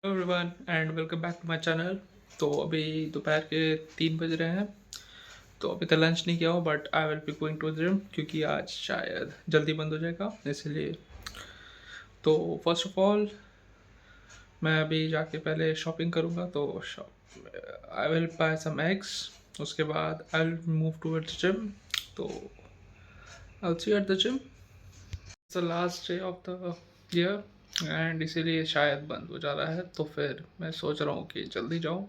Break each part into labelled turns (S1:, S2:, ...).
S1: Hello everyone and welcome back to my channel. तो अभी दोपहर के 3 बज रहे हैं। तो अभी तक लंच नहीं किया हो but I will be going to gym क्योंकि आज शायद जल्दी बंद हो जाएगा इसलिए। तो फर्स्ट ऑफ ऑल मैं अभी जाके पहले शॉपिंग करूँगा। तो shop I will buy some eggs. उसके बाद I will move towards gym. तो I will see at the gym. It's the last day of the year and इसीलिए शायद बंद हो जा रहा है। तो फिर मैं सोच रहा हूँ कि जल्दी जाऊँ।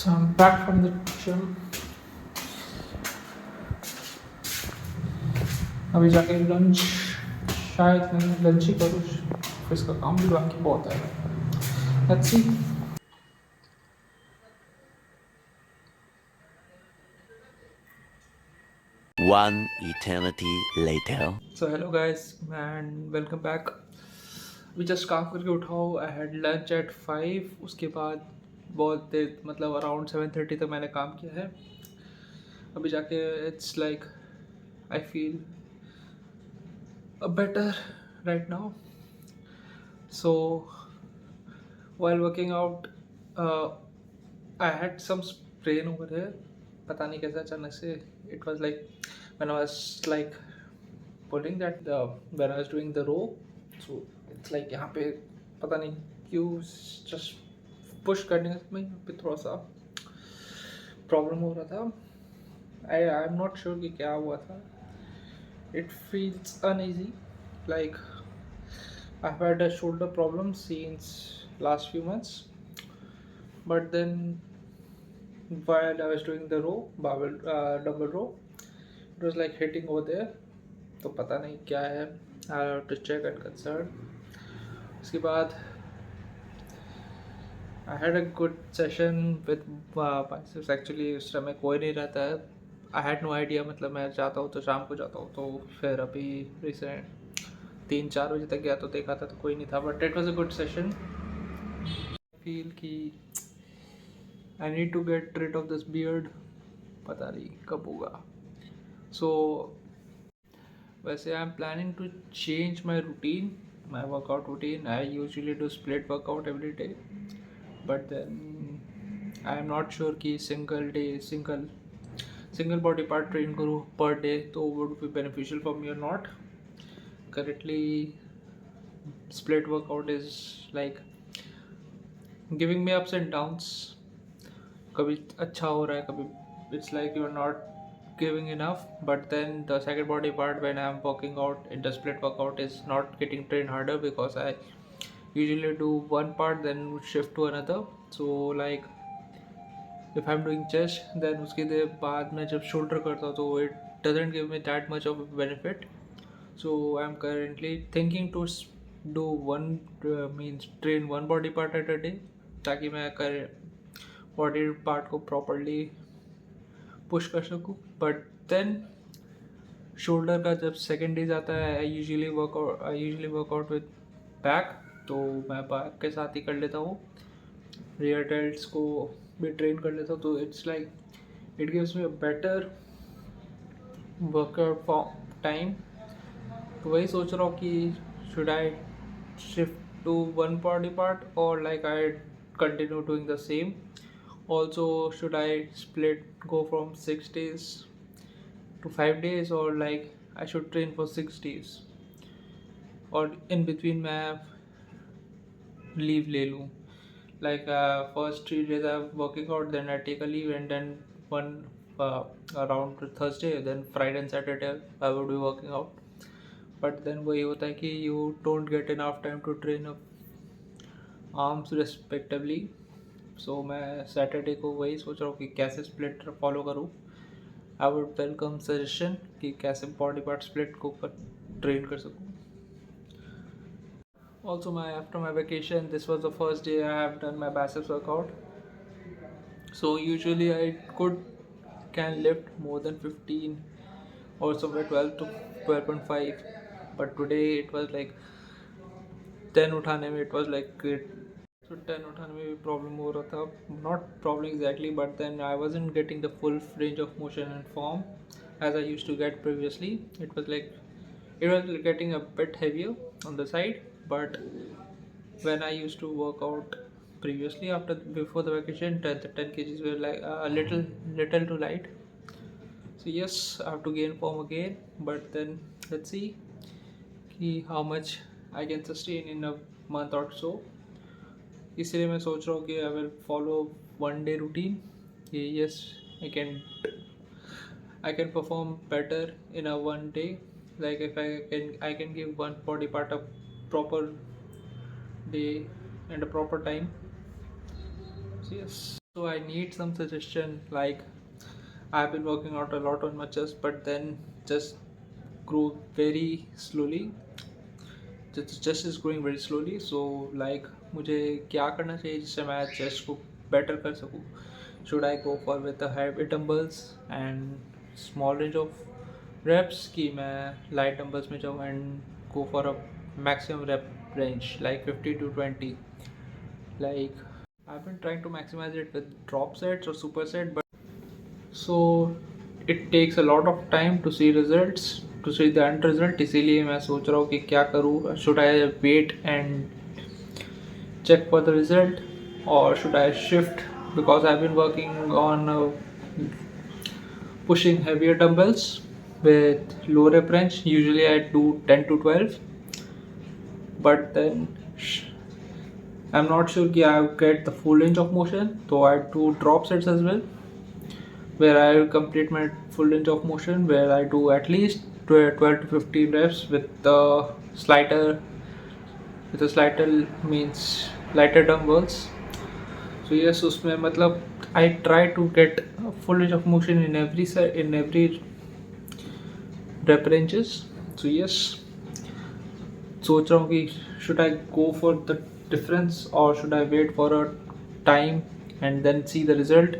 S1: So I'm back from the gym. अभी जाके लंच, शायद मैं लंच ही करूँ, ऑफिस का काम भी बाकी बहुत है. Let's see.
S2: One eternity later.
S1: So hello guys and welcome back. अभी जस्ट काम करके उठा हूँ. I had lunch at 5. उसके बाद बहुत देर मतलब अराउंड 7:30 तक मैंने काम किया है. अभी जाके it's like I feel better right now. So while working out, I had some sprain over here. पता नहीं कैसे अचानक से. It was like when I was like pulling that when I was doing the row. So it's like यहाँ पे पता नहीं क्यों just push करने में यहाँ पे थोड़ा सा प्रॉब्लम हो रहा था. I'm not sure कि क्या हुआ था. It feels uneasy, like I've had a shoulder problem since last few months, but then while I was doing the row, double row, it was like hitting over there. तो पता नहीं क्या है. I have to check and concern. उसके बाद I had a good session with biceps. Actually उस समय कोई नहीं रहता है. I had no idea. मतलब मैं जाता हूँ तो शाम को जाता हूँ. तो फिर अभी रिसेंट 3-4 बजे तक गया तो देखा था तो कोई नहीं था. But it was a good session. Feel कि I need to get rid of this beard. पता नहीं कब होगा. सो वैसे I am planning to change my routine, my workout routine. I usually do split workout every day, but then I am not sure कि single body part train करूँ per day तो would be beneficial for me और not. Currently split workout is like giving me ups and downs. कभी अच्छा हो रहा है, कभी it's like you're not giving enough. But then the second body part when I'm working out in the split workout is not getting trained harder because I usually do one part then shift to another. So like if I'm doing chest then उसके देर बाद मैं जब shoulder करता हूँ तो it doesn't give me that much of a benefit. So I'm currently thinking to do means train one body part at a day ताकि मैं body part को प्रॉपरली पुश कर सकूँ. बट देन शोल्डर का जब सेकेंड डे जाता है I usually workout with back. तो मैं बैक के साथ ही कर लेता हूँ. रियर डेल्ट्स को भी ट्रेन कर लेता हूँ. तो it's like it gives me a better workout time. तो वही सोच रहा हूँ कि should I shift to one body part और like I continue doing the same. Also should I split go from 6 days to 5 days और like I should train for 6 days और in between मैं लीव ले लूँ. Like first 3 days I working out then I take a leave and then one around Thursday then Friday and Saturday I would be working out. But then वही होता है कि you don't get enough time to train arms respectively. So मैं Saturday को वही सोच रहा हूँ कि कैसे स्प्लिट फॉलो करूँ. आई वुड वेलकम सजेशन कि कैसे बॉडी पार्ट स्प्लिट को ट्रेन कर सकूँ. Also after my vacation this was the first day I have done my biceps workout. So usually I could can lift more than 15 or somewhere 12 to 12.5. But today it was like 10 उठाने में it was like great. So 10 उठाने में भी problem हो रहा था. Not problem exactly, but then I wasn't getting the full range of motion and form as I used to get previously. It was getting a bit heavier on the side. But when I used to work out previously before the vacation, the 10 kgs were like a little too light. So yes, I have to gain form again, but then let's see how much I can sustain in a month or so. इसलिए मैं सोच रहा हूँ कि I will follow one day routine. Yes, I can perform better in a one day. Like if I can give one body part a proper day and a proper time. So yes. So I need some suggestion. Like, I've been working out a lot on my chest, but then just grew very slowly. Chest is growing very slowly. So like, मुझे क्या करना चाहिए जिससे मैं chest को better कर सकूँ? Should I go for with the heavy dumbbells and small range of reps कि मैं light dumbbells में जाऊँ and go for a maximum rep range like 50 to 20? Like, I've been trying to maximize it with drop sets or superset, but so it takes a lot of time to see results, to see the end result. इसीलिए मैं सोच रहा हूँ कि क्या करूँ. Should I wait and check for the result, or should I shift? Because I've been working on pushing heavier dumbbells with low rep range. Usually I do 10 to 12, but then I'm not sure कि I get the full range of motion. So I do drop sets as well, where I complete my full range of motion, where I do at least 12 to 15 reps with the slighter, means lighter dumbbells. So yes, उसमें मतलब I try to get a full range of motion in every rep ranges. So yes, सोच रहा हूँ कि should I go for the difference or should I wait for a time and then see the result?